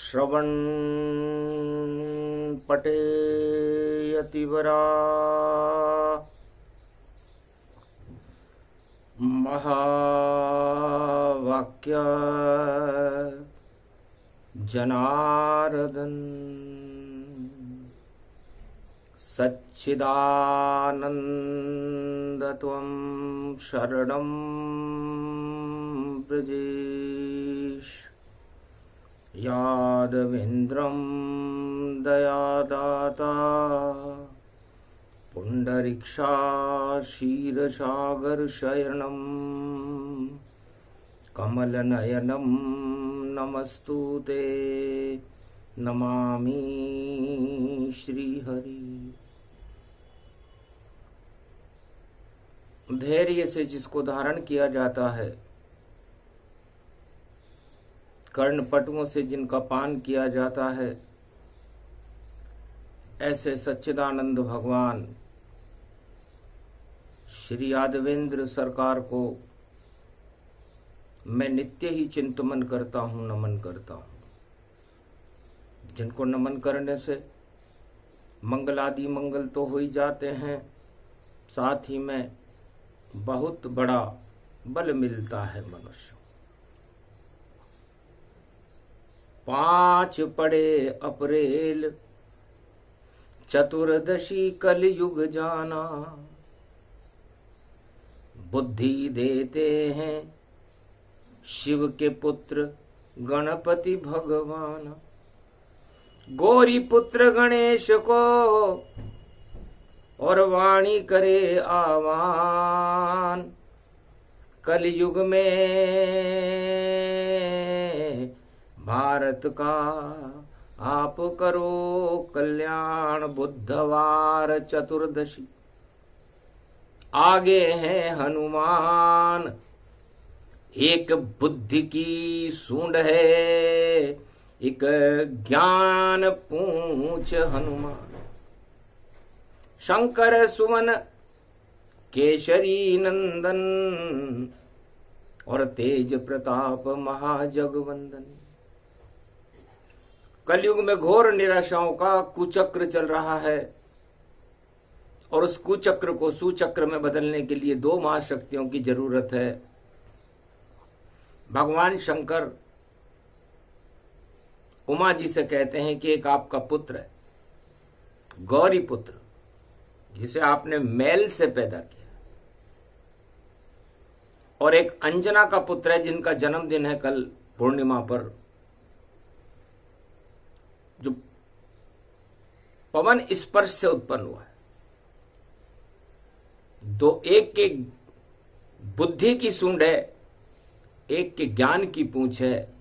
श्रवण पटेयतिवरा महावाक्य जनार्दन सच्चिदानंद त्वं शरणं ब्रजेश यादवेन्द्रं दयादाता पुण्डरीक्षाक्षीरसागरशयनं कमलनयनं नमस्तुते नमामि श्रीहरि। धैर्य से जिसको धारण किया जाता है, कर्णपटुओं से जिनका पान किया जाता है, ऐसे सच्चिदानंद भगवान श्री यादवेंद्र सरकार को मैं नित्य ही चिंतन करता हूँ, नमन करता हूँ। जिनको नमन करने से मंगलादि मंगल तो हो ही जाते हैं, साथ ही में बहुत बड़ा बल मिलता है मनुष्य। 5 पड़े अप्रैल चतुर्दशी कलयुग जाना, बुद्धि देते हैं शिव के पुत्र गणपति भगवान। गौरी पुत्र गणेश को और वाणी करे आह्वान। कलयुग में भारत का आप करो कल्याण। बुधवार चतुर्दशी आगे हैं हनुमान। एक बुद्धि की सूंड है, एक ज्ञान पूंछ हनुमान। शंकर सुमन केशरी नंदन और तेज प्रताप महाजगवंदन। कलयुग में घोर निराशाओं का कुचक्र चल रहा है और उस कुचक्र को सुचक्र में बदलने के लिए 2 महाशक्तियों की जरूरत है। भगवान शंकर उमा जी से कहते हैं कि एक आपका पुत्र है, गौरी पुत्र, जिसे आपने मैल से पैदा किया, और एक अंजना का पुत्र है जिनका जन्मदिन है कल पूर्णिमा पर, जो पवन स्पर्श से उत्पन्न हुआ है। एक के बुद्धि की सूंड है, एक के ज्ञान की पूंछ है।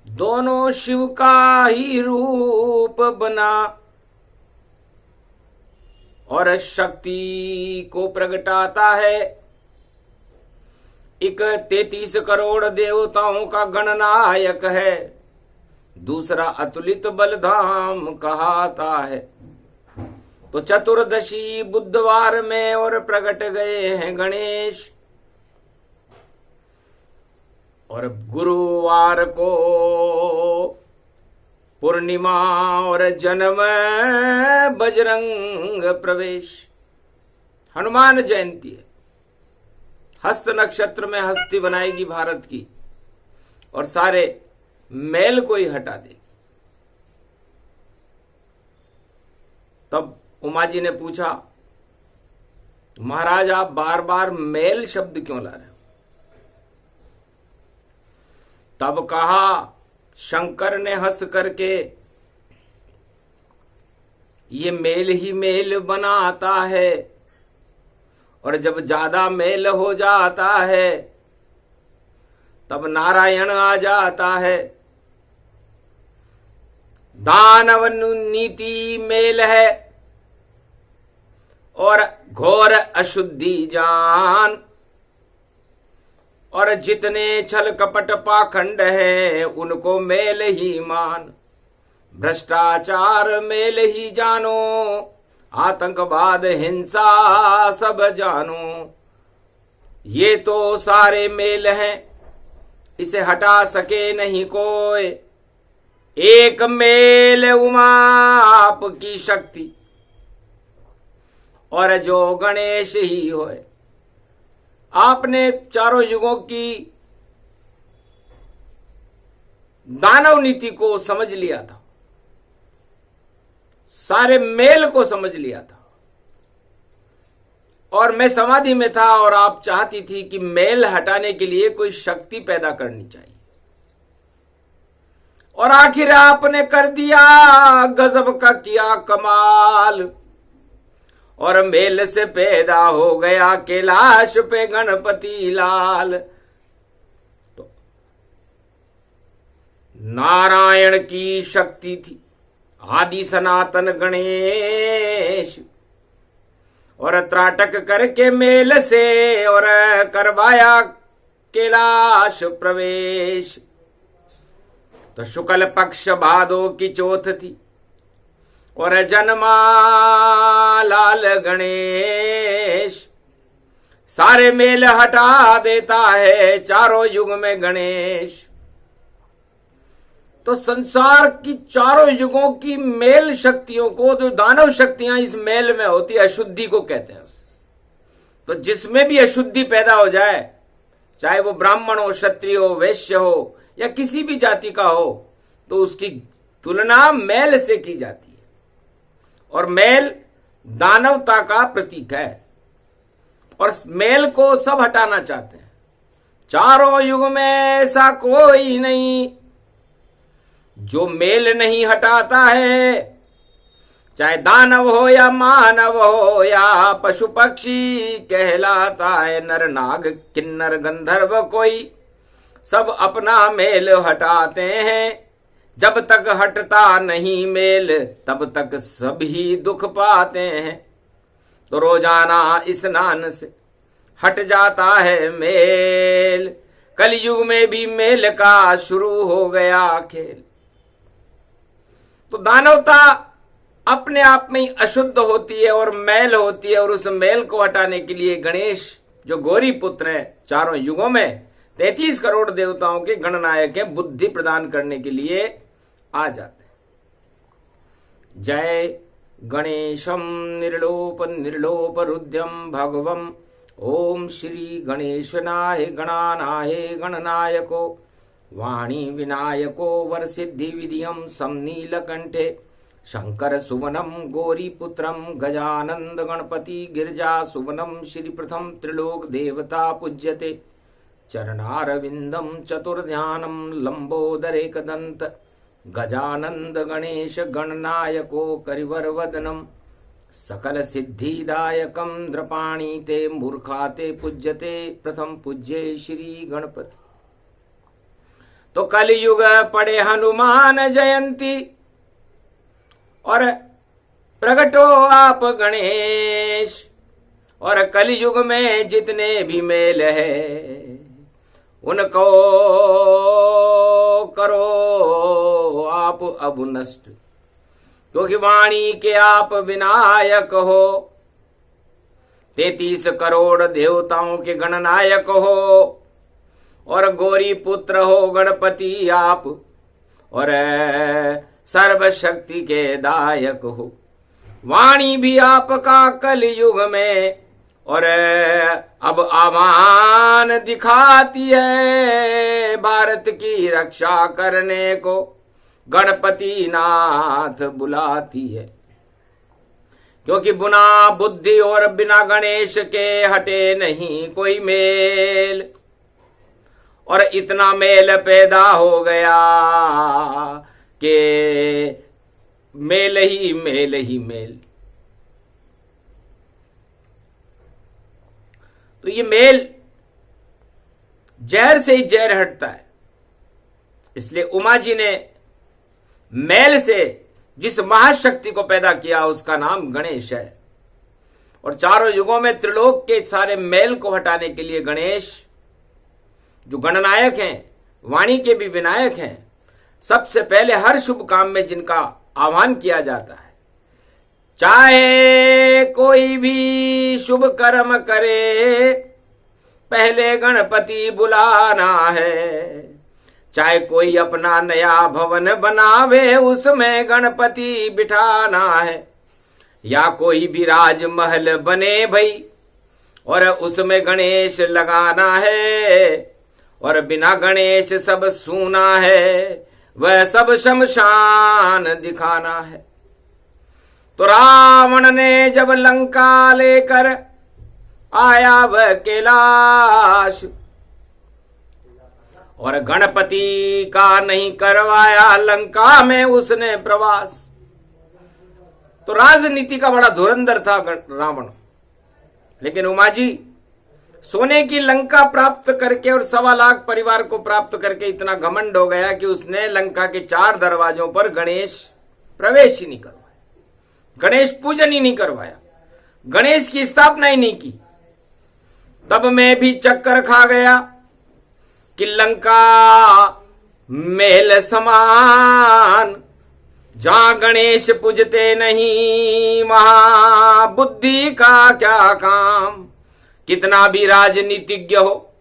दोनों शिव का ही रूप बना और शक्ति को प्रगटाता है। एक 33 करोड़ देवताओं का गणनायक है, दूसरा अतुलित बलधाम कहाता है। तो चतुर्दशी बुधवार में और प्रकट गए हैं गणेश, और गुरुवार को पूर्णिमा और जन्म बजरंग प्रवेश। हनुमान जयंती है। हस्त नक्षत्र में हस्ती बनाएगी भारत की और सारे मैल को ही हटा देगी। तब उमा जी ने पूछा, महाराज आप बार बार मैल शब्द क्यों ला रहे हो? तब कहा शंकर ने हंस करके, ये मेल ही मेल बनाता है, और जब ज्यादा मेल हो जाता है तब नारायण आ जाता है। दानव नीति मेल है और घोर अशुद्धि जान, और जितने छल कपट पाखंड हैं उनको मेल ही मान। भ्रष्टाचार मेल ही जानो, आतंकवाद हिंसा सब जानो। ये तो सारे मेल हैं, इसे हटा सके नहीं कोई। एक मेल उमा आपकी शक्ति, और जो गणेश ही होए। आपने चारों युगों की दानव नीति को समझ लिया था, सारे मेल को समझ लिया था। और मैं समाधि में था और आप चाहती थी कि मेल हटाने के लिए कोई शक्ति पैदा करनी चाहिए, और आखिर आपने कर दिया, गजब का किया कमाल। और मेल से पैदा हो गया कैलाश पे गणपति लाल। तो नारायण की शक्ति थी आदि सनातन गणेश, और त्राटक करके मेल से और करवाया कैलाश प्रवेश। तो शुक्ल पक्ष भादो की चौथ थी, और जन्मा लाल गणेश। सारे मेल हटा देता है चारों युग में गणेश। तो संसार की चारों युगों की मेल शक्तियों को, जो दानव शक्तियां इस मेल में होती है, अशुद्धि को कहते हैं उसे। तो जिसमें भी अशुद्धि पैदा हो जाए, चाहे वो ब्राह्मण हो, क्षत्रिय हो, वैश्य हो, या किसी भी जाति का हो, तो उसकी तुलना मेल से की जाती है। और मेल दानवता का प्रतीक है, और मेल को सब हटाना चाहते हैं। चारों युग में ऐसा कोई नहीं जो मेल नहीं हटाता है, चाहे दानव हो या मानव हो या पशु पक्षी कहलाता है। नर नाग किन्नर गंधर्व कोई सब अपना मेल हटाते हैं। जब तक हटता नहीं मेल तब तक सभी दुख पाते हैं। तो रोजाना स्नान से हट जाता है मेल, कलयुग में भी मेल का शुरू हो गया खेल। तो दानवता अपने आप में ही अशुद्ध होती है और मैल होती है, और उस मैल को हटाने के लिए गणेश जो गौरी पुत्र हैं, चारों युगों में 33 करोड़ देवताओं के गणनायक हैं, बुद्धि प्रदान करने के लिए आ जाते हैं। जय गणेशम निर्लोप निर्लोप रुद्रम भगवम। ओम श्री गणेशनाय गणानाय गणनायको वाणी विनायको वरसिद्धि विधियम समनीलकंठे शंकर सुवनम गौरीपुत्रम गजानंद गणपति गिरिजा सुवनम श्री प्रथम त्रिलोक देवता पूज्यते चरणारविंदम चतुर्ध्यानम लंबोदरेकदंत गजानंद गणेश गणनायको करिवर वदनम सकल सिद्धिदायकम द्रपाणी ते मूर्खाते पूज्यते प्रथम पूज्ये श्री गणपति। तो कलयुग पड़े हनुमान जयंती और प्रगटो आप गणेश। और कलयुग में जितने भी मेल है उनको करो आप अब नष्ट, क्योंकि वाणी के आप विनायक हो। 33 करोड़ देवताओं के गणनायक हो, और गौरी पुत्र हो गणपति आप, और सर्वशक्ति के दायक हो। वाणी भी आपका कलयुग में, और अब आह्वान दिखाती है भारत की रक्षा करने को गणपति नाथ बुलाती है। क्योंकि बिना बुद्धि और बिना गणेश के हटे नहीं कोई मेल, और इतना मेल पैदा हो गया कि मेल ही मेल ही मेल। तो ये मेल जहर से ही जहर हटता है। इसलिए उमा जी ने मेल से जिस महाशक्ति को पैदा किया उसका नाम गणेश है। और चारों युगों में त्रिलोक के सारे मेल को हटाने के लिए गणेश जो गणनायक हैं, वाणी के भी विनायक हैं, सबसे पहले हर शुभ काम में जिनका आह्वान किया जाता है, चाहे कोई भी शुभ कर्म करे पहले गणपति बुलाना है। चाहे कोई अपना नया भवन बनावे, उसमें गणपति बिठाना है, या कोई भी राजमहल बने भई और उसमें गणेश लगाना है, और बिना गणेश सब सूना है, वह सब शमशान दिखाना है। तो रावण ने जब लंका लेकर आया वह कैलाश, और गणपति का नहीं करवाया लंका में उसने प्रवास। तो राजनीति का बड़ा धुरंधर था रावण, लेकिन उमा जी सोने की लंका प्राप्त करके और 1.25 लाख परिवार को प्राप्त करके इतना घमंड हो गया कि उसने लंका के 4 दरवाजों पर गणेश प्रवेश ही नहीं करवाया, गणेश पूजन ही नहीं करवाया, गणेश की स्थापना ही नहीं की। तब मैं भी चक्कर खा गया कि लंका महल समान, जहां गणेश पूजते नहीं वहां बुद्धि का क्या काम। कितना भी राजनीतिज्ञ हो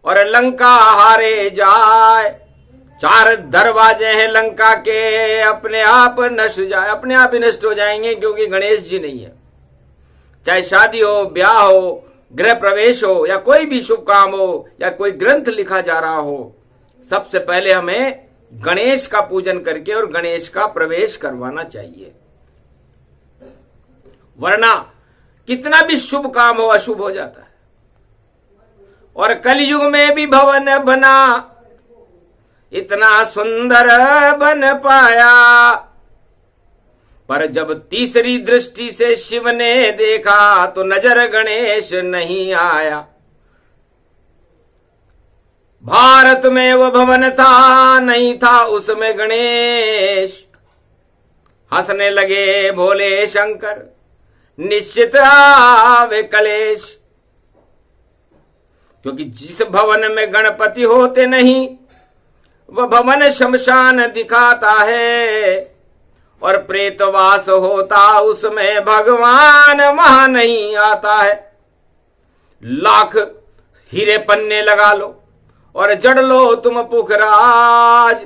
और लंका हारे जाए, 4 दरवाजे हैं लंका के, अपने आप नष्ट जाए, अपने आप ही नष्ट हो जाएंगे, क्योंकि गणेश जी नहीं है। चाहे शादी हो, ब्याह हो, गृह प्रवेश हो, या कोई भी शुभ काम हो, या कोई ग्रंथ लिखा जा रहा हो, सबसे पहले हमें गणेश का पूजन करके और गणेश का प्रवेश करवाना चाहिए, वरना कितना भी शुभ काम हो अशुभ हो जाता है। और कलयुग में भी भवन बना, इतना सुंदर बन पाया, पर जब तीसरी दृष्टि से शिव ने देखा तो नजर गणेश नहीं आया। भारत में वो भवन था, नहीं था उसमें गणेश। हंसने लगे भोले शंकर, निश्चित आवे कलेश, क्योंकि जिस भवन में गणपति होते नहीं वह भवन शमशान दिखाता है, और प्रेतवास होता उसमें भगवान वहां नहीं आता है। लाख हीरे पन्ने लगा लो और जड़ लो तुम पुखराज,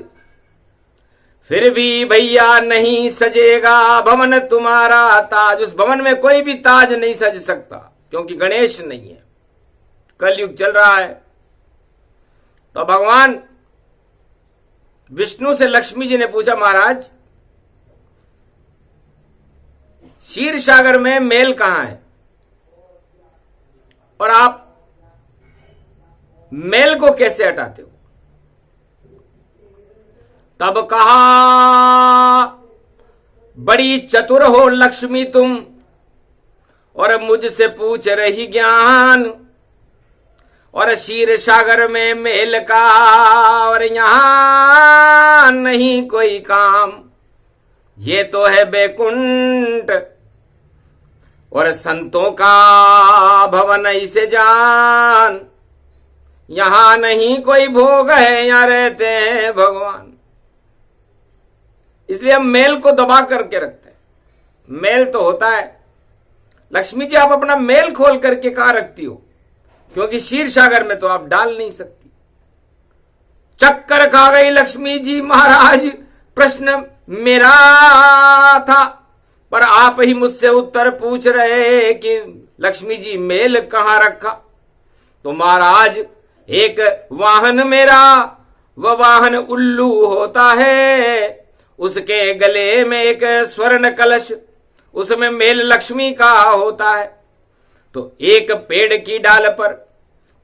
फिर भी भैया नहीं सजेगा भवन तुम्हारा ताज। उस भवन में कोई भी ताज नहीं सज सकता, क्योंकि गणेश नहीं है। कलयुग चल रहा है। तो भगवान विष्णु से लक्ष्मी जी ने पूछा, महाराज क्षीर सागर में मेल कहां है, और आप मेल को कैसे हटाते हो? तब कहा, बड़ी चतुर हो लक्ष्मी तुम, और मुझसे पूछ रही ज्ञान, और क्षीर सागर में मेल का और यहां नहीं कोई काम। ये तो है बैकुंठ और संतों का भवन, इसे जान। यहां नहीं कोई भोग है, यहां रहते हैं भगवान। इसलिए हम मेल को दबा करके रखते हैं। मेल तो होता है। लक्ष्मी जी आप अपना मेल खोल करके कहां रखती हो? क्योंकि क्षीर सागर में तो आप डाल नहीं सकती। चक्कर खा गई लक्ष्मी जी, महाराज प्रश्न मेरा था, पर आप ही मुझसे उत्तर पूछ रहे कि लक्ष्मी जी मेल कहां रखा। तो महाराज एक वाहन मेरा, वह वाहन उल्लू होता है, उसके गले में एक स्वर्ण कलश, उसमें मेल लक्ष्मी का होता है। तो एक पेड़ की डाल पर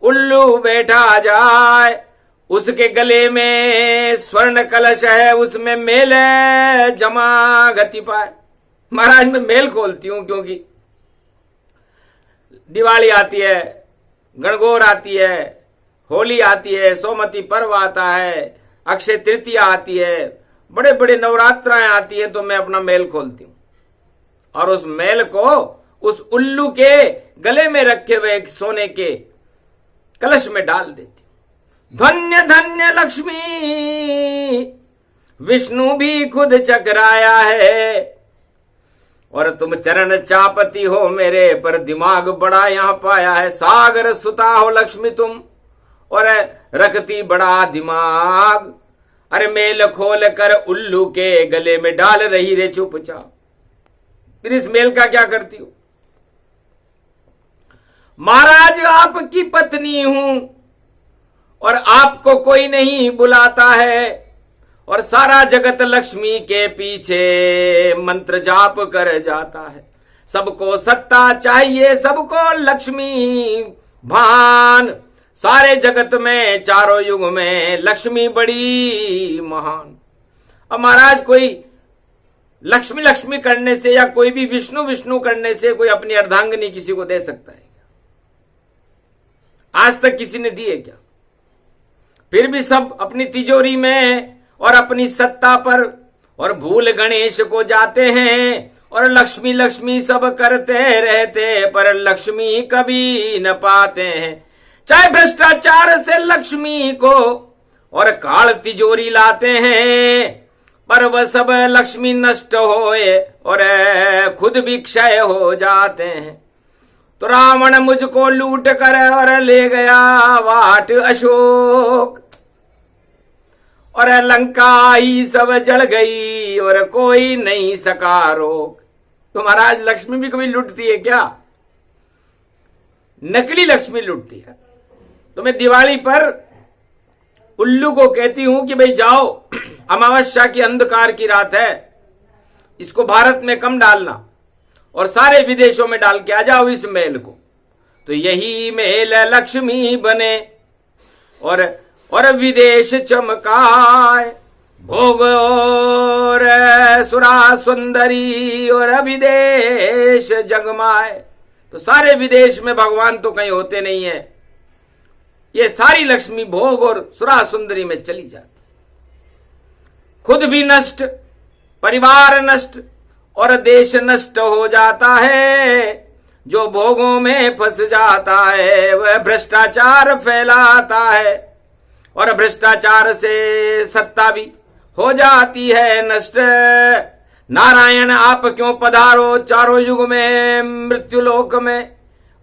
उल्लू बैठा जाए, उसके गले में स्वर्ण कलश है, उसमें मेल जमा गति पाए। महाराज मैं मेल खोलती हूं, क्योंकि दिवाली आती है, गणगौर आती है, होली आती है, सोमवती पर्व आता है, अक्षय तृतीया आती है, बड़े बड़े नवरात्राएं आती हैं, तो मैं अपना मेल खोलती हूं और उस मेल को उस उल्लू के गले में रखे हुए एक सोने के कलश में डाल देती हूं। धन्य धन्य लक्ष्मी, विष्णु भी खुद चकराया है, और तुम चरण चापती हो मेरे, पर दिमाग बड़ा यहां पाया है। सागर सुता हो लक्ष्मी तुम, और रखती बड़ा दिमाग। अरे मेल खोल कर उल्लू के गले में डाल रही रे चुपचाप। फिर इस मेल का क्या करती हो? महाराज आपकी पत्नी हूं और आपको कोई नहीं बुलाता है, और सारा जगत लक्ष्मी के पीछे मंत्र जाप कर जाता है। सबको सत्ता चाहिए, सबको लक्ष्मी भान। सारे जगत में चारों युग में लक्ष्मी बड़ी महान। अब महाराज कोई लक्ष्मी लक्ष्मी करने से या कोई भी विष्णु विष्णु करने से कोई अपनी अर्धांगिनी किसी को दे सकता है? आज तक किसी ने दी है क्या? फिर भी सब अपनी तिजोरी में और अपनी सत्ता पर और भूल गणेश को जाते हैं और लक्ष्मी लक्ष्मी सब करते रहते, पर लक्ष्मी कभी न पाते हैं। चाहे भ्रष्टाचार से लक्ष्मी को और काल तिजोरी लाते हैं, पर वह सब लक्ष्मी नष्ट होए और खुद भी क्षय हो जाते हैं। तो रावण मुझको लूट कर और ले गया वाट अशोक, और लंका ही सब जल गई और कोई नहीं सका रोक। तो महाराज लक्ष्मी भी कभी लूटती है क्या? नकली लक्ष्मी लूटती है। तो मैं दिवाली पर उल्लू को कहती हूं कि भाई जाओ, अमावस्या की अंधकार की रात है, इसको भारत में कम डालना और सारे विदेशों में डाल के आ जाओ इस मेल को। तो यही मेल लक्ष्मी बने और विदेश चमकाए। भोग और सुरा सुंदरी और विदेश जगमाए। तो सारे विदेश में भगवान तो कहीं होते नहीं है, ये सारी लक्ष्मी भोग और सुरा सुंदरी में चली जाती, खुद भी नष्ट, परिवार नष्ट और देश नष्ट हो जाता है। जो भोगों में फंस जाता है वह भ्रष्टाचार फैलाता है, और भ्रष्टाचार से सत्ता भी हो जाती है नष्ट। नारायण आप क्यों पधारो चारों युग में मृत्यु लोक में,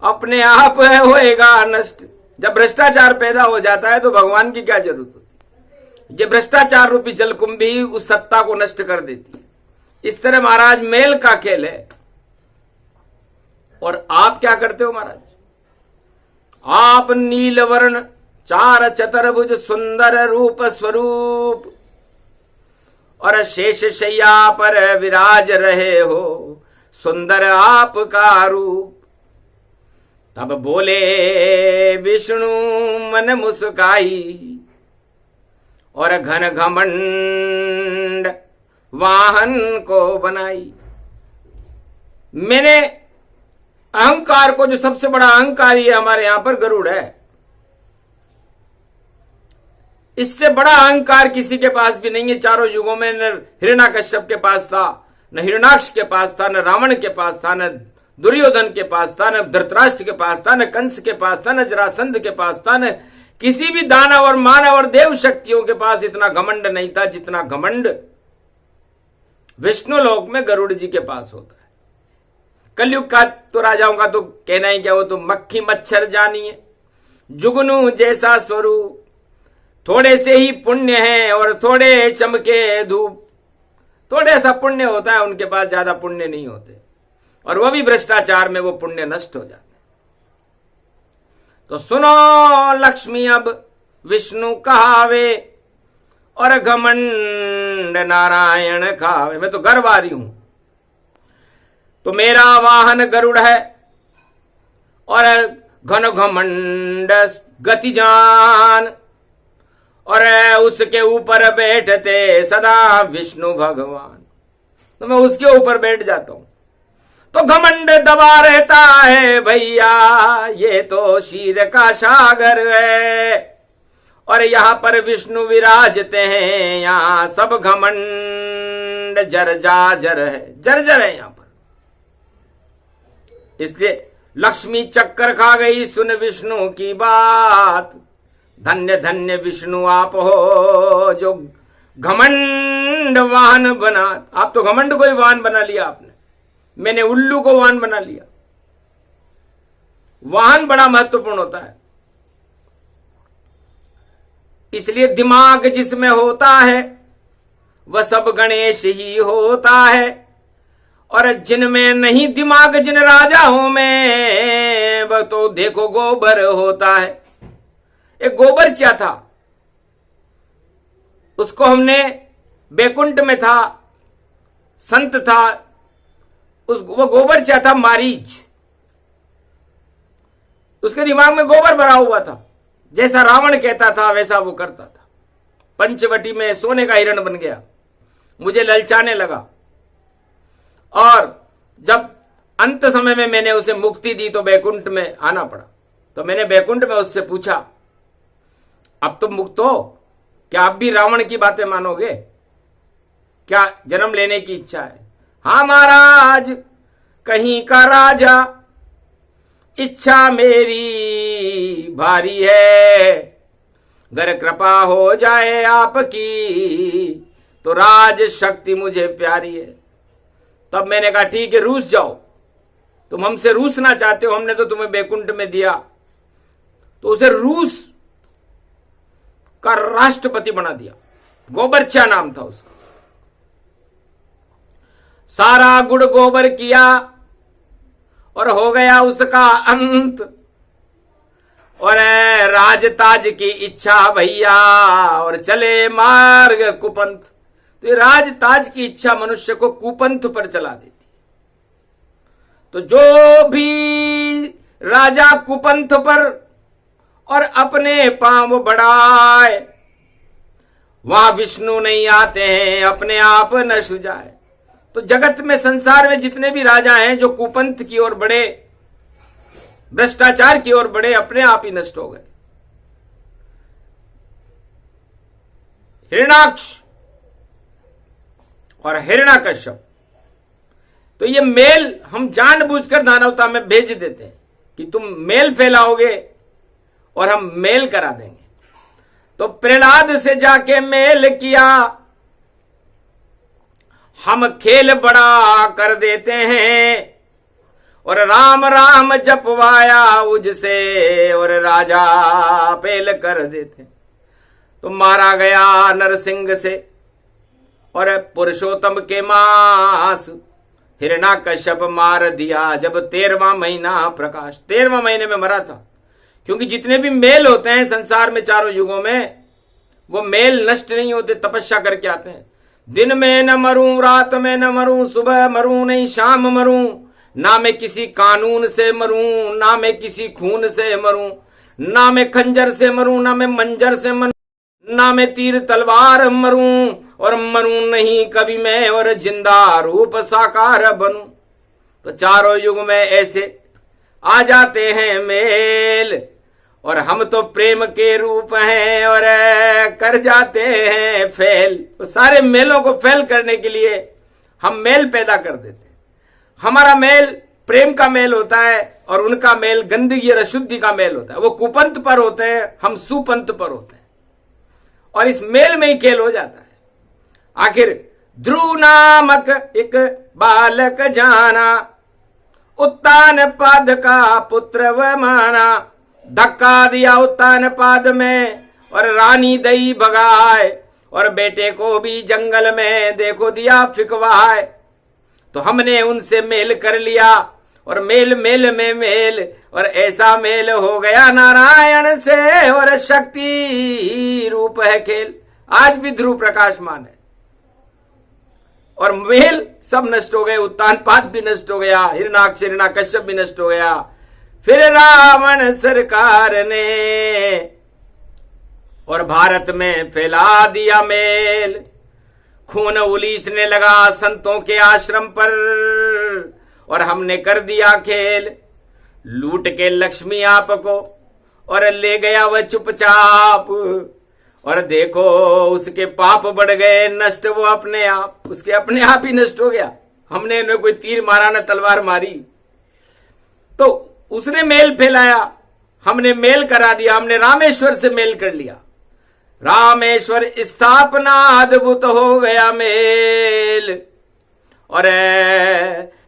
अपने आप होएगा नष्ट। जब भ्रष्टाचार पैदा हो जाता है तो भगवान की क्या जरूरत होती? ये भ्रष्टाचार रूपी जलकुंभी उस सत्ता को नष्ट कर देती है। इस तरह महाराज मेल का खेल है। और आप क्या करते हो महाराज? आप नीलवर्ण चार चतुर्भुज सुंदर रूप स्वरूप और शेष शैया पर विराज रहे हो, सुंदर आपका रूप। तब बोले विष्णु मन मुस्काई और घन घमंड वाहन को बनाई। मैंने अहंकार को, जो सबसे बड़ा अहंकारी है हमारे यहां पर गरुड़ है, इससे बड़ा अहंकार किसी के पास भी नहीं है चारों युगों में। न हिरण्याकश्यप के पास था, न हिरण्याक्ष के पास था, न रावण के पास था, न दुर्योधन के पास था, न धृतराष्ट्र के पास था, न कंस के पास था, न जरासंध के पास था, न किसी भी दानव और मानव और देव शक्तियों के पास इतना घमंड नहीं था जितना घमंड विष्णु लोक में गरुड़ जी के पास होता है। कलयुग का तो राजाओं का तो कहना ही क्या, वो तो मक्खी मच्छर जानिए, जुगनू जैसा स्वरूप। थोड़े से ही पुण्य है और थोड़े चमके धूप। थोड़े सा पुण्य होता है उनके पास, ज्यादा पुण्य नहीं होते, और वह भी भ्रष्टाचार में वो पुण्य नष्ट हो जाते। तो सुनो लक्ष्मी अब विष्णु कहावे और घमंड नारायण खावे। मैं तो गर्व आ रही हूं। तो मेरा वाहन गरुड़ है और घन घमंड गतिजान, और उसके ऊपर बैठते सदा विष्णु भगवान। तो मैं उसके ऊपर बैठ जाता हूं। तो घमंड दबा रहता है भैया, ये तो शीर का सागर है, और यहां पर विष्णु विराजते हैं। यहां सब घमंड जर्जर है, जर्जर है यहां पर। इसलिए लक्ष्मी चक्कर खा गई सुन विष्णु की बात। धन्य धन्य विष्णु आप हो जो घमंड वाहन बना। आप तो घमंड को ही वाहन बना लिया आपने, मैंने उल्लू को वाहन बना लिया। वाहन बड़ा महत्वपूर्ण होता है। इसलिए दिमाग जिसमें होता है वह सब गणेश ही होता है, और जिनमें नहीं दिमाग जिन राजाओं में वह तो देखो गोबर होता है। एक गोबरचा था, उसको हमने बैकुंठ में था, संत था, वो गोबरचा था मारीच, उसके दिमाग में गोबर भरा हुआ था, जैसा रावण कहता था वैसा वो करता था। पंचवटी में सोने का हिरण बन गया, मुझे ललचाने लगा, और जब अंत समय में मैंने उसे मुक्ति दी तो बैकुंठ में आना पड़ा। तो मैंने बैकुंठ में उससे पूछा, अब तुम मुक्त हो, क्या आप भी रावण की बातें मानोगे? क्या जन्म लेने की इच्छा है? हाँ महाराज, कहीं का राजा, इच्छा मेरी भारी है, अगर कृपा हो जाए आपकी तो राज शक्ति मुझे प्यारी है। तब मैंने कहा ठीक है, रूस जाओ, तुम हमसे रूसना चाहते हो, हमने तो तुम्हें बैकुंठ में दिया। तो उसे रूस का राष्ट्रपति बना दिया, गोबरचा नाम था उसका। सारा गुड़ गोबर किया और हो गया उसका अंत, और राजताज की इच्छा भैया और चले मार्ग कुपंथ। तो ये राजताज की इच्छा मनुष्य को कुपंथ पर चला देती। तो जो भी राजा कुपंथ पर और अपने पांव बढ़ाए, वहां विष्णु नहीं आते हैं, अपने आप न सुझाए। तो जगत में, संसार में जितने भी राजा हैं जो कुपंथ की ओर बढ़े, भ्रष्टाचार की ओर बढ़े, अपने आप ही नष्ट हो गए। हिरण्याक्ष और हिरण्याकश्यप, तो ये मेल हम जानबूझकर दानवता में भेज देते हैं कि तुम मेल फैलाओगे और हम मेल करा देंगे। तो प्रहलाद से जाके मेल किया, हम खेल बड़ा कर देते हैं, और राम राम जपवाया उजसे, और राजा पेल कर देते। तो मारा गया नरसिंह से, और पुरुषोत्तम के मास हिरण्याकश्यप मार दिया जब 13वां महीना प्रकाश। 13वां महीने में मरा था, क्योंकि जितने भी मेल होते हैं संसार में चारों युगों में, वो मेल नष्ट नहीं होते, तपस्या करके आते हैं। दिन में न मरूं, रात में न मरूं, सुबह मरूं नहीं, शाम मरूं, ना मैं किसी कानून से मरूं, ना मैं किसी खून से मरूं, ना मैं खंजर से मरूं, ना मैं मंजर से मरूं, ना मैं तीर तलवार मरूं, और मरूं नहीं कभी मैं, और जिंदा रूप साकार बनूं। तो चारों युग में ऐसे आ जाते हैं मेल, और हम तो प्रेम के रूप हैं और कर जाते हैं फेल। तो सारे मेलों को फेल करने के लिए हम मेल पैदा कर देते हैं। हमारा मेल प्रेम का मेल होता है, और उनका मेल गंदगी और अशुद्धि का मेल होता है। वो कुपंथ पर होते हैं, हम सुपंथ पर होते हैं, और इस मेल में ही खेल हो जाता है। आखिर ध्रुव नामक एक बालक जाना, उत्तान पाद का पुत्र वह माना, धक्का दिया उत्तान पाद में और रानी दई भगाए, और बेटे को भी जंगल में देखो दिया फिकवाए। तो हमने उनसे मेल कर लिया, और मेल मेल में मेल, और ऐसा मेल हो गया नारायण से, और शक्ति रूप है खेल। आज भी ध्रुव प्रकाशमान है, और मेल सब नष्ट हो गए, उत्तान पाद भी नष्ट हो गया, हिरण्याक्ष हिरण्याकश्यप भी नष्ट हो गया। फिर रावण सरकार ने और भारत में फैला दिया मेल, खून उलीसने लगा संतों के आश्रम पर, और हमने कर दिया खेल। लूट के लक्ष्मी आपको और ले गया वह चुपचाप, और देखो उसके पाप बढ़ गए नष्ट वो अपने आप, उसके अपने आप ही नष्ट हो गया। हमने न कोई तीर मारा न तलवार मारी, तो उसने मेल फैलाया, हमने मेल करा दिया। हमने रामेश्वर से मेल कर लिया, रामेश्वर स्थापना अद्भुत हो गया मेल, और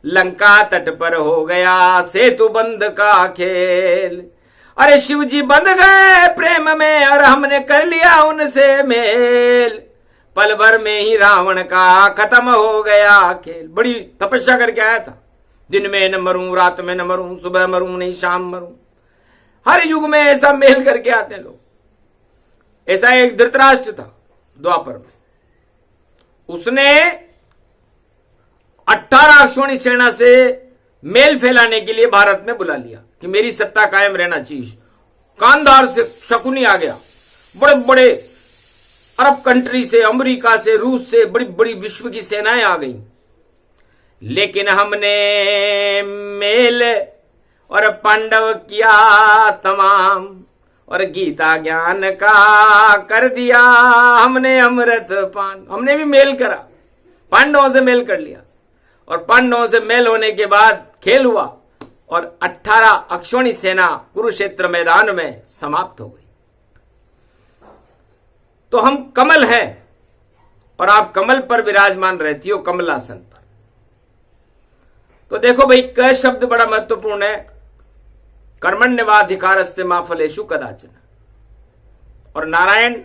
लंका तट पर हो गया सेतु बंध का खेल। अरे शिव जी बंध गए प्रेम में और हमने कर लिया उनसे मेल, पल भर में ही रावण का खत्म हो गया खेल। बड़ी तपस्या करके आया था, दिन में न मरूं, रात में न मरूं, सुबह मरूं नहीं शाम मरूं। हर युग में ऐसा मेल करके आते हैं लोग। ऐसा एक धृतराष्ट्र था द्वापर में, उसने 18 अश्वनी सेना से मेल फैलाने के लिए भारत में बुला लिया कि मेरी सत्ता कायम रहना चाहिए। कांधार से शकुनी आ गया, बड़े बड़े अरब कंट्री से, अमेरिका से, रूस से बड़ी बड़ी विश्व की सेनाएं आ गई। लेकिन हमने मेल और पांडव किया तमाम, और गीता ज्ञान का कर दिया हमने अमृत पान। हमने भी मेल करा, पांडवों से मेल कर लिया, और पांडवों से मेल होने के बाद खेल हुआ और 18 अक्षौणी सेना कुरुक्षेत्र मैदान में समाप्त हो गई। तो हम कमल हैं और आप कमल पर विराजमान रहती हो, कमलासन पर। तो देखो भाई, क शब्द बड़ा महत्वपूर्ण है। कर्मण्येवाधिकारस्ते मा फलेषु कदाचन। और नारायण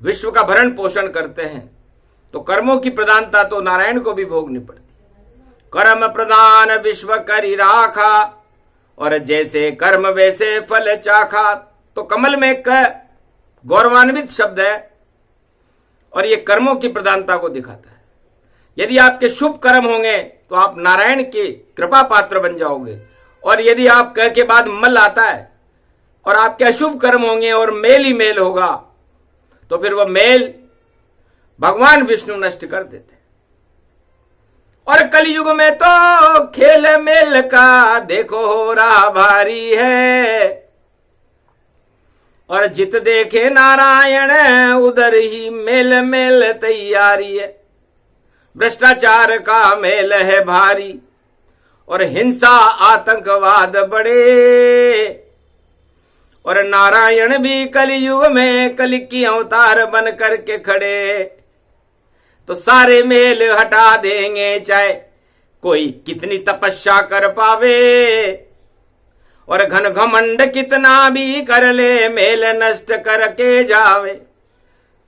विश्व का भरण पोषण करते हैं, तो कर्मों की प्रधानता तो नारायण को भी भोगनी पड़ती। कर्म प्रधान विश्व करी राखा, और जैसे कर्म वैसे फल चाखा। तो कमल में एक गौरवान्वित शब्द है, और ये कर्मों की प्रधानता को दिखाता है। यदि आपके शुभ कर्म होंगे तो आप नारायण के कृपा पात्र बन जाओगे, और यदि आप कह के बाद मल आता है और आपके अशुभ कर्म होंगे और मेल ही मेल होगा, तो फिर वह मेल भगवान विष्णु नष्ट कर देते। और कलयुग में तो खेल मेल का देखो हो रहा भारी है, और जित देखे नारायण उधर ही मेल मेल तैयारी है। भ्रष्टाचार का मेल है भारी, और हिंसा आतंकवाद बढ़े, और नारायण भी कलयुग में कल की अवतार बन करके खड़े। तो सारे मेल हटा देंगे चाहे कोई कितनी तपस्या कर पावे, और घन घमंड कितना भी कर ले मेल नष्ट करके जावे।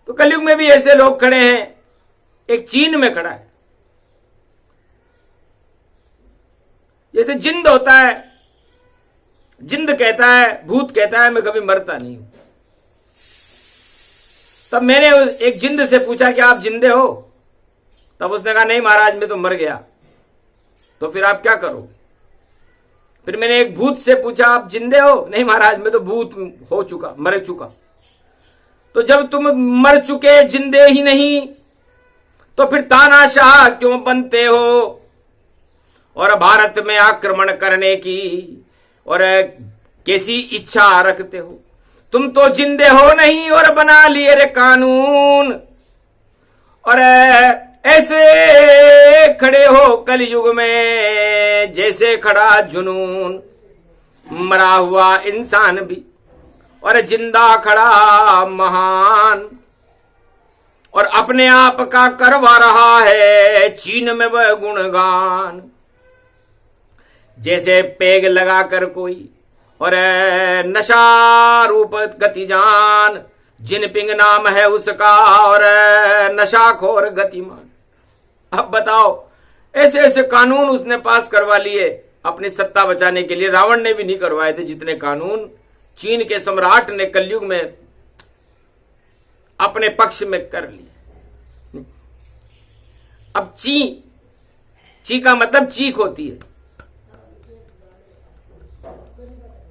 तो कलयुग में भी ऐसे लोग खड़े हैं। एक चीन में खड़ा है, जैसे जिंद होता है, जिंद कहता है, भूत कहता है मैं कभी मरता नहीं हूं। तब मैंने एक जिंद से पूछा कि आप जिंदे हो? तब उसने कहा नहीं महाराज मैं तो मर गया। तो फिर आप क्या करोगे? फिर मैंने एक भूत से पूछा आप जिंदे हो? नहीं महाराज मैं तो भूत हो चुका, मर चुका। तो जब तुम मर चुके, जिंदे ही नहीं, तो फिर तानाशाह क्यों बनते हो और भारत में आक्रमण करने की और कैसी इच्छा रखते हो? तुम तो जिंदे हो नहीं और बना लिए रे कानून, और ऐसे खड़े हो कलयुग में जैसे खड़ा जुनून। मरा हुआ इंसान भी और जिंदा खड़ा महान, और अपने आप का करवा रहा है चीन में वह गुणगान। जैसे पेग लगाकर कोई और नशा रूप गति जान, जिनपिंग नाम है उसका और नशाखोर गतिमान। अब बताओ, ऐसे ऐसे कानून उसने पास करवा लिए अपनी सत्ता बचाने के लिए। रावण ने भी नहीं करवाए थे जितने कानून चीन के सम्राट ने कलयुग में अपने पक्ष में कर लिए। अब ची का मतलब चीख होती है,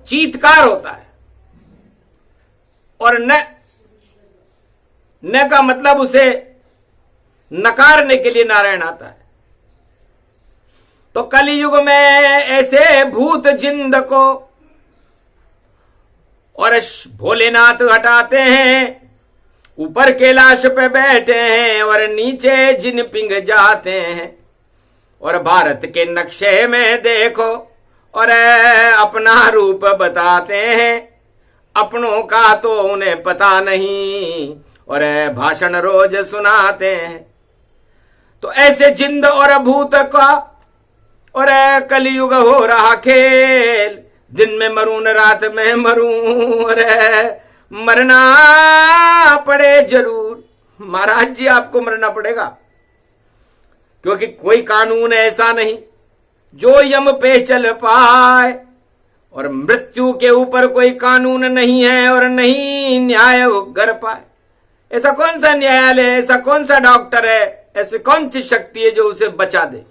चीत्कार होता है, और न का मतलब उसे नकारने के लिए नारायण आता है। तो कलयुग में ऐसे भूत जिंद को और भोलेनाथ हटाते हैं, ऊपर कैलाश पे बैठे हैं और नीचे जिनपिंग जाते हैं। और भारत के नक्शे में देखो और अपना रूप बताते हैं, अपनों का तो उन्हें पता नहीं और भाषण रोज सुनाते हैं। तो ऐसे जिंद और भूत का और कलयुग हो रहा खेल, दिन में मरूं न रात में मरूं, अरे मरना पड़े जरूर। महाराज जी आपको मरना पड़ेगा, क्योंकि कोई कानून ऐसा नहीं जो यम पे चल पाए, और मृत्यु के ऊपर कोई कानून नहीं है और नहीं न्याय कर पाए। ऐसा कौन सा न्यायालय है, ऐसा कौन सा डॉक्टर है, ऐसी कौन सी शक्ति है जो उसे बचा दे।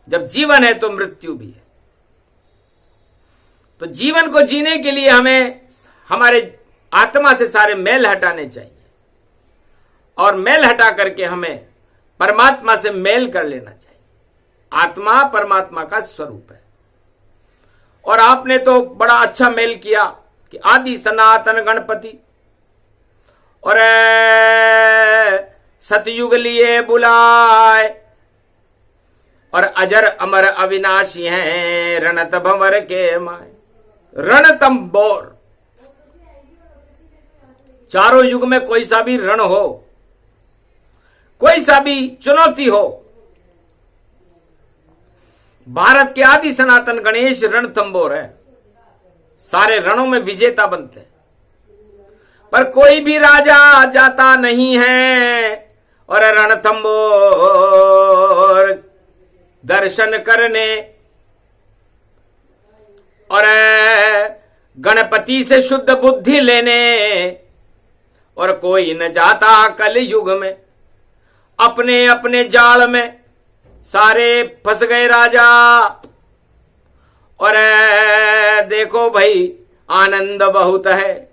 जब जीवन है तो मृत्यु भी है। तो जीवन को जीने के लिए हमें हमारे आत्मा से सारे मैल हटाने चाहिए, और मैल हटा करके हमें परमात्मा से मेल कर लेना चाहिए। आत्मा परमात्मा का स्वरूप है। और आपने तो बड़ा अच्छा मेल किया कि आदि सनातन गणपति और सतयुग लिए बुलाए, और अजर अमर अविनाशी हैं रणत भंवर के माए। रणतंबोर, चारों युग में कोई सा भी रण हो, कोई सा भी चुनौती हो, भारत के आदि सनातन गणेश रणथंबोर है। सारे रणों में विजेता बनते हैं, पर कोई भी राजा जाता नहीं है और रणथंबोर दर्शन करने, और गणपति से शुद्ध बुद्धि लेने। और कोई न जाता कल युग में, अपने अपने जाल में सारे फंस गए राजा। और देखो भाई आनंद बहुत है,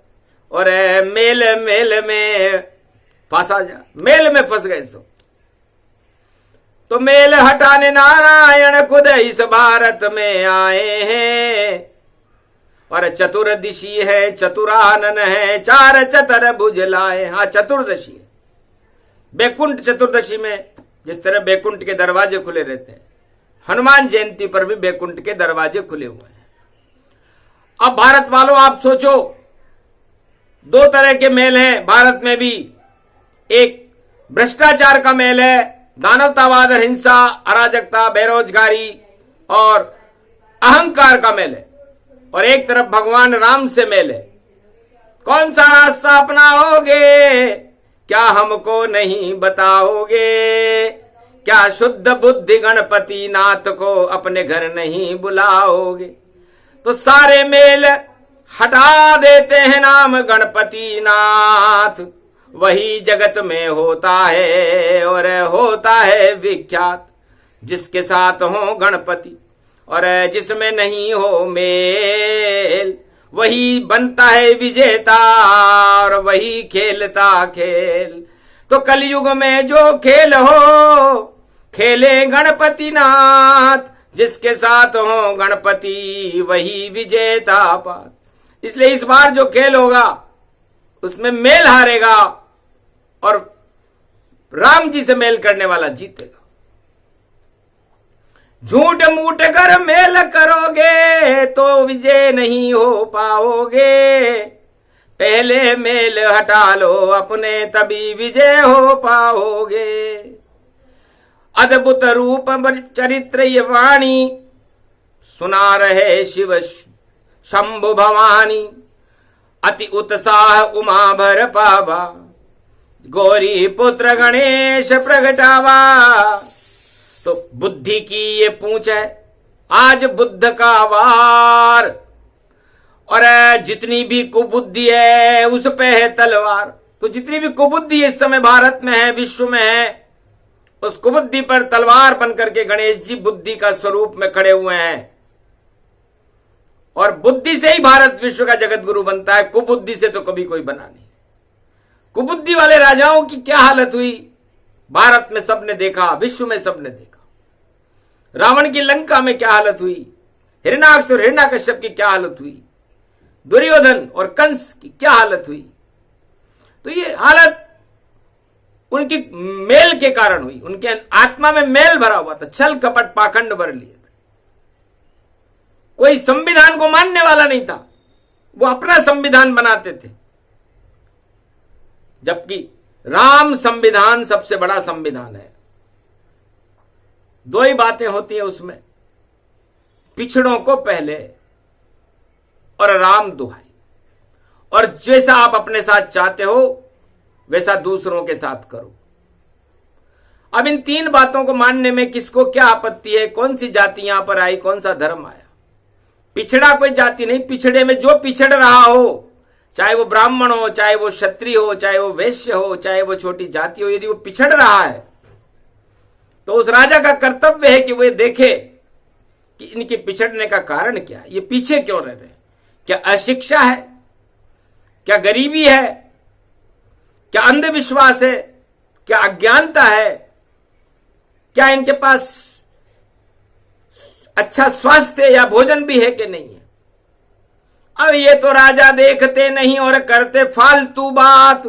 और मेल मेल में फंसा जा, मेल में फंस गए सब। तो मेल हटाने नारायण खुद इस भारत में आए हैं, और चतुर्दशी है चतुरानन है चार चतर भुज लाए। हाँ, चतुर्दशी है। बैकुंठ चतुर्दशी में जिस तरह बैकुंठ के दरवाजे खुले रहते हैं, हनुमान जयंती पर भी बैकुंठ के दरवाजे खुले हुए हैं। अब भारत वालों आप सोचो, दो तरह के मेल हैं भारत में भी। एक भ्रष्टाचार का मेल है, दानवतावाद, हिंसा, अराजकता, बेरोजगारी और अहंकार का मेल है, और एक तरफ भगवान राम से मेल है। कौन सा रास्ता अपनाओगे, क्या हमको नहीं बताओगे? क्या शुद्ध बुद्धि गणपति नाथ को अपने घर नहीं बुलाओगे? तो सारे मेल हटा देते हैं नाम गणपति नाथ, वही जगत में होता है और होता है विख्यात। जिसके साथ हो गणपति और जिसमें नहीं हो मेल, वही बनता है विजेता और वही खेलता खेल। तो कलयुग में जो खेल हो खेले गणपति नाथ, जिसके साथ हो गणपति वही विजेता पात। इसलिए इस बार जो खेल होगा उसमें मेल हारेगा और राम जी से मेल करने वाला जीतेगा। झूठ मूठ कर मेल करोगे तो विजय नहीं हो पाओगे। पहले मेल हटा लो अपने, तभी विजय हो पाओगे। अद्भुत रूप चरित्र ये वाणी, सुना रहे शिव शंभु भवानी। अति उत्साह उमा भर पावा, गौरी पुत्र गणेश प्रगटावा। तो बुद्धि की ये पूंछ है आज बुद्ध का वार, और जितनी भी कुबुद्धि है उस पे है तलवार। तो जितनी भी कुबुद्धि इस समय भारत में है, विश्व में है, उस कुबुद्धि पर तलवार बनकर के गणेश जी बुद्धि का स्वरूप में खड़े हुए हैं। और बुद्धि से ही भारत विश्व का जगत गुरु बनता है, कुबुद्धि से तो कभी कोई बना नहीं। कुबुद्धि वाले राजाओं की क्या हालत हुई भारत में सबने देखा, विश्व में सबने देखा। रावण की लंका में क्या हालत हुई, हिरण्याक्ष और हिरण्याकश्यप की क्या हालत हुई, दुर्योधन और कंस की क्या हालत हुई। तो ये हालत उनकी मेल के कारण हुई। उनके आत्मा में मेल भरा हुआ था, छल कपट पाखंड भर लिए थे। कोई संविधान को मानने वाला नहीं था, वो अपना संविधान बनाते थे। जबकि राम संविधान सबसे बड़ा संविधान है। दो ही बातें होती है उसमें, पिछड़ों को पहले और राम दुहाई। और जैसा आप अपने साथ चाहते हो वैसा दूसरों के साथ करो। अब इन 3 बातों को मानने में किसको क्या आपत्ति है? कौन सी जाति यहां पर आई, कौन सा धर्म आया? पिछड़ा कोई जाति नहीं, पिछड़े में जो पिछड़ रहा हो, चाहे वो ब्राह्मण हो, चाहे वो क्षत्रिय हो, चाहे वो वैश्य हो, चाहे वो छोटी जाति हो, यदि वो पिछड़ रहा है तो उस राजा का कर्तव्य है कि वे देखे कि इनके पिछड़ने का कारण क्या है, ये पीछे क्यों रह रहे हैं। क्या अशिक्षा है, क्या गरीबी है, क्या अंधविश्वास है, क्या अज्ञानता है, क्या इनके पास अच्छा स्वास्थ्य या भोजन भी है कि नहीं है। अब ये तो राजा देखते नहीं और करते फालतू बात,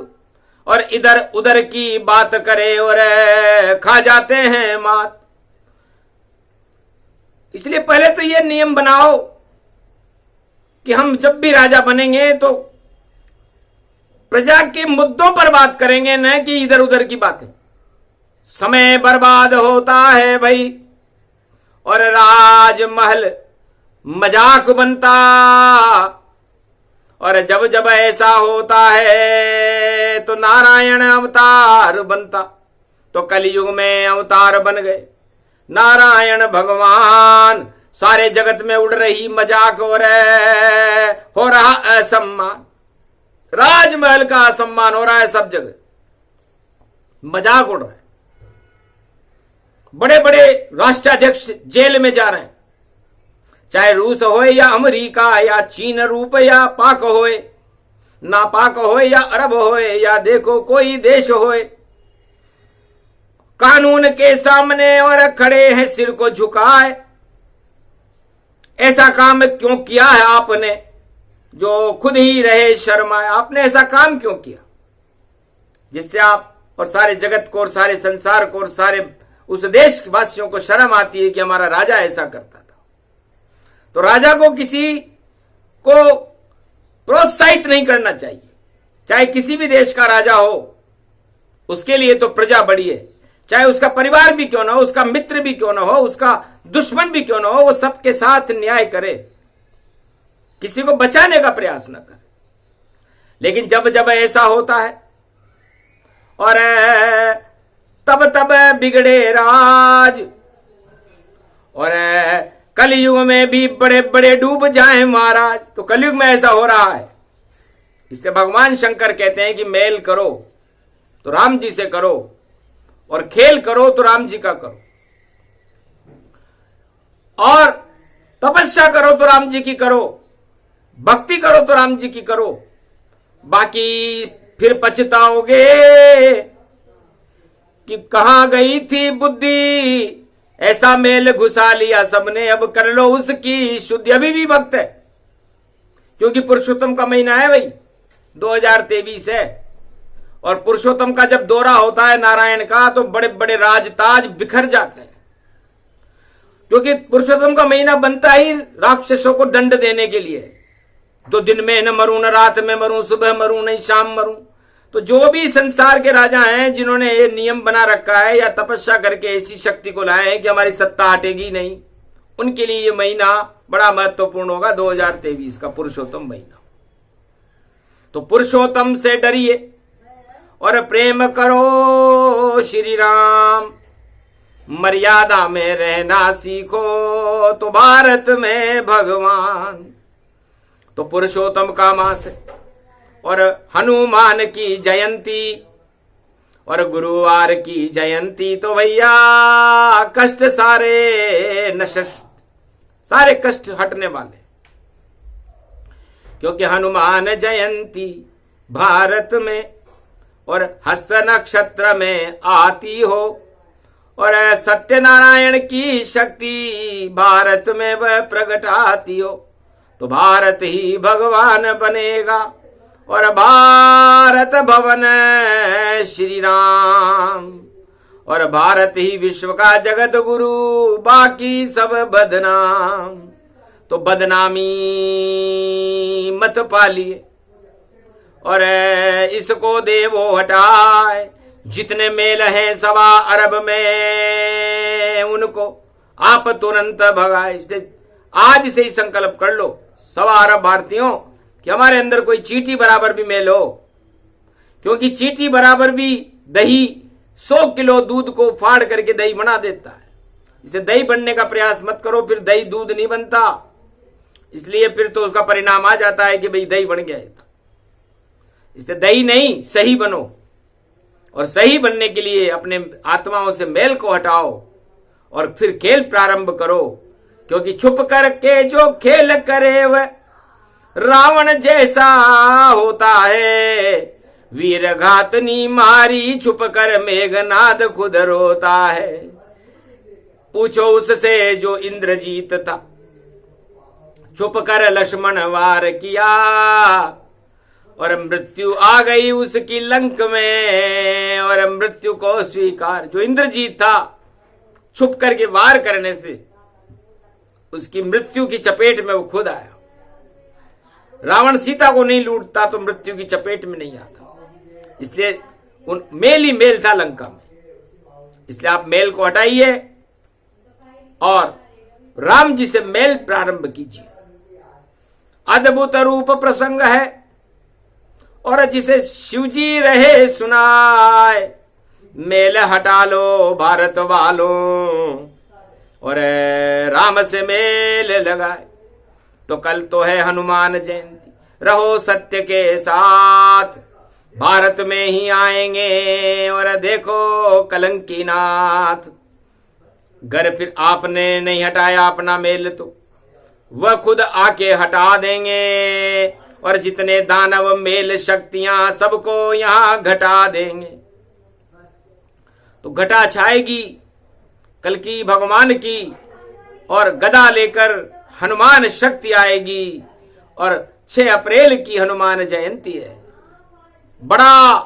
और इधर उधर की बात करे और खा जाते हैं मात। इसलिए पहले तो ये नियम बनाओ कि हम जब भी राजा बनेंगे तो प्रजा के मुद्दों पर बात करेंगे, न कि इधर उधर की बातें। समय बर्बाद होता है भाई, और राजमहल मजाक बनता, और जब जब ऐसा होता है तो नारायण अवतार बनता। तो कलयुग में अवतार बन गए नारायण भगवान। सारे जगत में उड़ रही मजाक हो रहा असम्मान, राजमहल का असम्मान हो रहा है, सब जगह मजाक उड़ रहा है। बड़े बड़े राष्ट्राध्यक्ष जेल में जा रहे हैं, चाहे रूस हो या अमेरिका या चीन रूप या पाक होए, नापाक होए या अरब होए या देखो कोई देश होए, कानून के सामने और खड़े हैं सिर को झुकाए। ऐसा काम क्यों किया है आपने जो खुद ही रहे शर्माए? आपने ऐसा काम क्यों किया जिससे आप और सारे जगत को और सारे संसार को और सारे उस देश वासियों को शर्म आती है कि हमारा राजा ऐसा करता था। तो राजा को किसी को प्रोत्साहित नहीं करना चाहिए, चाहे किसी भी देश का राजा हो, उसके लिए तो प्रजा बड़ी है, चाहे उसका परिवार भी क्यों ना हो, उसका मित्र भी क्यों ना हो, उसका दुश्मन भी क्यों ना हो, वो सबके साथ न्याय करे, किसी को बचाने का प्रयास न करे। लेकिन जब जब ऐसा होता है और तब तब बिगड़े राज, और कलयुग में भी बड़े बड़े डूब जाएं महाराज। तो कलयुग में ऐसा हो रहा है, इसलिए भगवान शंकर कहते हैं कि मेल करो तो राम जी से करो, और खेल करो तो राम जी का करो, और तपस्या करो तो राम जी की करो, भक्ति करो तो राम जी की करो, बाकी फिर पछताओगे कि कहां गई थी बुद्धि, ऐसा मेल घुसा लिया सबने, अब कर लो उसकी शुद्धि। अभी भी वक्त है, क्योंकि पुरुषोत्तम का महीना है भाई, 2023 है, और पुरुषोत्तम का जब दौरा होता है नारायण का तो बड़े बड़े राजताज बिखर जाते हैं, क्योंकि पुरुषोत्तम का महीना बनता ही राक्षसों को दंड देने के लिए। तो दिन में न मरूं, न रात में मरूं, सुबह मरूं नहीं शाम मरूं। तो जो भी संसार के राजा हैं जिन्होंने ये नियम बना रखा है या तपस्या करके ऐसी शक्ति को लाए हैं कि हमारी सत्ता हटेगी नहीं, उनके लिए ये महीना बड़ा महत्वपूर्ण होगा, 2023 का पुरुषोत्तम महीना। तो पुरुषोत्तम से डरिए और प्रेम करो श्री राम, मर्यादा में रहना सीखो तो भारत में भगवान। तो पुरुषोत्तम का मास है और हनुमान की जयंती और गुरुवार की जयंती, तो भैया कष्ट सारे नशस्त, सारे कष्ट हटने वाले, क्योंकि हनुमान जयंती भारत में और हस्त नक्षत्र में आती हो, और सत्यनारायण की शक्ति भारत में वह प्रगटाती हो, तो भारत ही भगवान बनेगा और भारत भवन श्री राम, और भारत ही विश्व का जगत गुरु, बाकी सब बदनाम। तो बदनामी मत पालिए और इसको देवो हटाए। जितने मेल हैं 1.25 अरब में, उनको आप तुरंत भगाए। आज से ही संकल्प कर लो सवा अरब भारतीयों कि हमारे अंदर कोई चींटी बराबर भी मेल हो, क्योंकि चींटी बराबर भी दही 100 किलो दूध को फाड़ करके दही बना देता है। इसे दही बनने का प्रयास मत करो, फिर दही दूध नहीं बनता, इसलिए फिर तो उसका परिणाम आ जाता है कि भाई दही बन गया है। इससे दही नहीं, सही बनो, और सही बनने के लिए अपने आत्माओं से मेल को हटाओ और फिर खेल प्रारंभ करो, क्योंकि छुप करके जो खेल करे वह रावण जैसा होता है। वीर घातनी मारी छुप कर मेघनाद खुद रोता है। पूछो उससे जो इंद्रजीत था, छुप कर लक्ष्मण वार किया और मृत्यु आ गई उसकी लंक में, और मृत्यु को स्वीकार। जो इंद्रजीत था, छुप करके वार करने से उसकी मृत्यु की चपेट में वो खुद आया। रावण सीता को नहीं लूटता तो मृत्यु की चपेट में नहीं आता, इसलिए उन मेल ही मेल था लंका में। इसलिए आप मेल को हटाइए और राम जी से मेल प्रारंभ कीजिए। अद्भुत रूप प्रसंग है और जिसे शिवजी रहे सुनाए। मेल हटा लो भारत वालों और राम से मेल लगाए। तो कल तो है हनुमान जयंती, रहो सत्य के साथ, भारत में ही आएंगे और देखो कलंकी नाथ। घर फिर आपने नहीं हटाया अपना मेल तो वह खुद आके हटा देंगे, और जितने दानव मेल शक्तियां सबको यहां घटा देंगे। तो घटा छाएगी कल की भगवान की, और गदा लेकर हनुमान शक्ति आएगी। और 6 अप्रैल की हनुमान जयंती है, बड़ा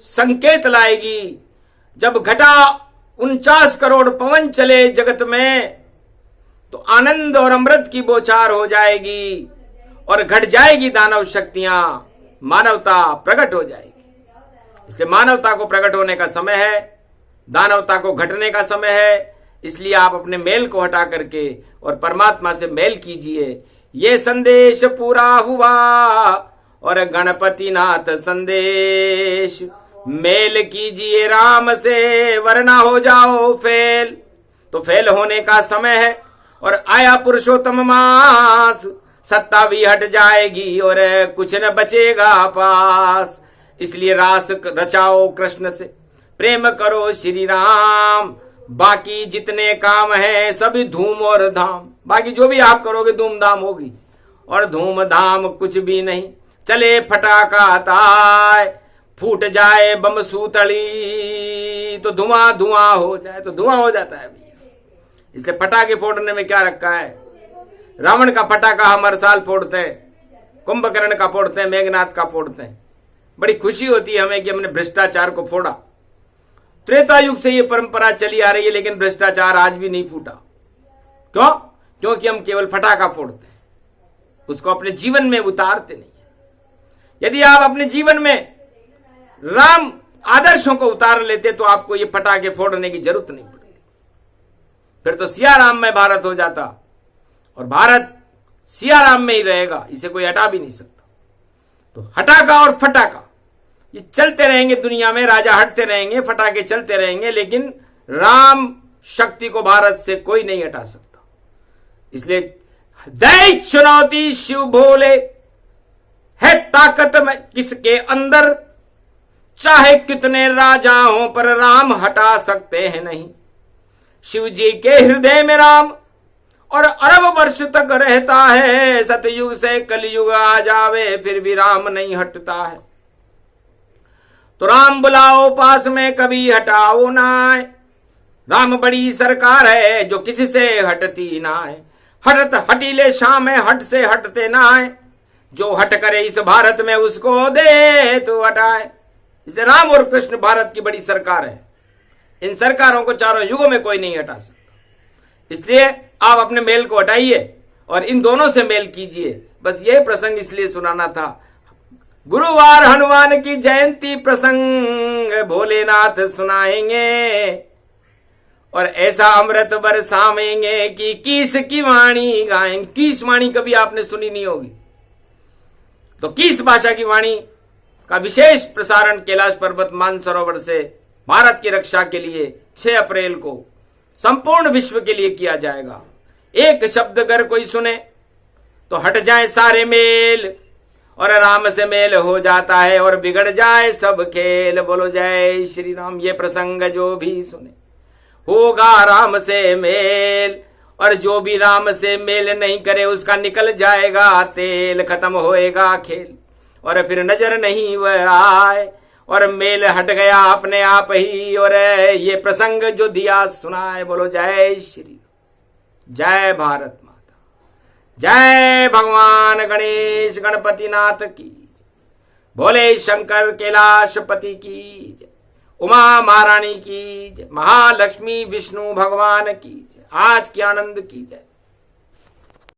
संकेत लाएगी। जब घटा 49 करोड़ पवन चले जगत में, तो आनंद और अमृत की बौछार हो जाएगी और घट जाएगी दानव शक्तियां, मानवता प्रकट हो जाएगी। इसलिए मानवता को प्रकट होने का समय है, दानवता को घटने का समय है। इसलिए आप अपने मेल को हटा करके और परमात्मा से मेल कीजिए। ये संदेश पूरा हुआ और गणपति नाथ संदेश। मेल कीजिए राम से वरना हो जाओ फेल। तो फेल होने का समय है और आया पुरुषोत्तम मास। सत्ता भी हट जाएगी और कुछ न बचेगा पास। इसलिए रास रचाओ कृष्ण से, प्रेम करो श्री राम। बाकी जितने काम हैं सभी धूम और धाम। बाकी जो भी आप करोगे धूमधाम होगी, और धूमधाम कुछ भी नहीं। चले फटाका ताय, फूट जाए बम सूतड़ी, तो धुआं धुआं हो जाए तो धुआं हो जाता है भैया। इसलिए पटाखे फोड़ने में क्या रखा है। रावण का पटाखा हम हर साल फोड़ते हैं, कुंभकर्ण का फोड़ते हैं, मेघनाथ का फोड़ते हैं। बड़ी खुशी होती है हमें कि हमने भ्रष्टाचार को फोड़ा। त्रेता युग से ये परंपरा चली आ रही है, लेकिन भ्रष्टाचार आज भी नहीं फूटा। क्यों? क्योंकि हम केवल फटाखा फोड़ते हैं, उसको अपने जीवन में उतारते नहीं है। यदि आप अपने जीवन में राम आदर्शों को उतार लेते तो आपको ये पटाखे फोड़ने की जरूरत नहीं पड़ती। फिर तो सिया राम में भारत हो जाता, और भारत सिया राम में ही रहेगा, इसे कोई हटा भी नहीं सकता। तो हटाका और फटाका ये चलते रहेंगे दुनिया में, राजा हटते रहेंगे, फटाके चलते रहेंगे, लेकिन राम शक्ति को भारत से कोई नहीं हटा सकता। इसलिए दैहिक चुनौती शिव भोले, है ताकत में किसके अंदर, चाहे कितने राजा हों पर राम हटा सकते हैं नहीं। शिव जी के हृदय में राम और अरब वर्ष तक रहता है। सतयुग से कलयुग आ जावे फिर भी राम नहीं हटता है। तो राम बुलाओ पास में कभी हटाओ ना। राम बड़ी सरकार है जो किसी से हटती ना है। हटत हटीले शाम है, हट से हटते ना है। जो हट करे इस भारत में उसको दे तो हटाए। इसलिए राम और कृष्ण भारत की बड़ी सरकार है। इन सरकारों को चारों युगों में कोई नहीं हटा सकता। इसलिए आप अपने मेल को हटाइए और इन दोनों से मेल कीजिए। बस यह प्रसंग इसलिए सुनाना था। गुरुवार हनुमान की जयंती प्रसंग भोलेनाथ सुनाएंगे और ऐसा अमृत बरसावेंगे कि किस की वाणी गाएंगे। किस वाणी कभी आपने सुनी नहीं होगी, तो किस भाषा की वाणी का विशेष प्रसारण कैलाश पर्वत मानसरोवर से भारत की रक्षा के लिए 6 अप्रैल को संपूर्ण विश्व के लिए किया जाएगा। एक शब्द अगर कोई सुने तो हट जाए सारे मेल, और राम से मेल हो जाता है और बिगड़ जाए सब खेल। बोलो जय श्री राम। ये प्रसंग जो भी सुने होगा राम से मेल, और जो भी राम से मेल नहीं करे उसका निकल जाएगा तेल। खत्म होएगा खेल और फिर नजर नहीं वह आए, और मेल हट गया अपने आप ही। और ये प्रसंग जो दिया सुनाए। बोलो जय श्री, जय भारत माता, जय भगवान गणेश गणपति नाथ की, भोले शंकर कैलाशपति की, उमा महारानी की, महालक्ष्मी विष्णु भगवान की, आज की आनंद की जय।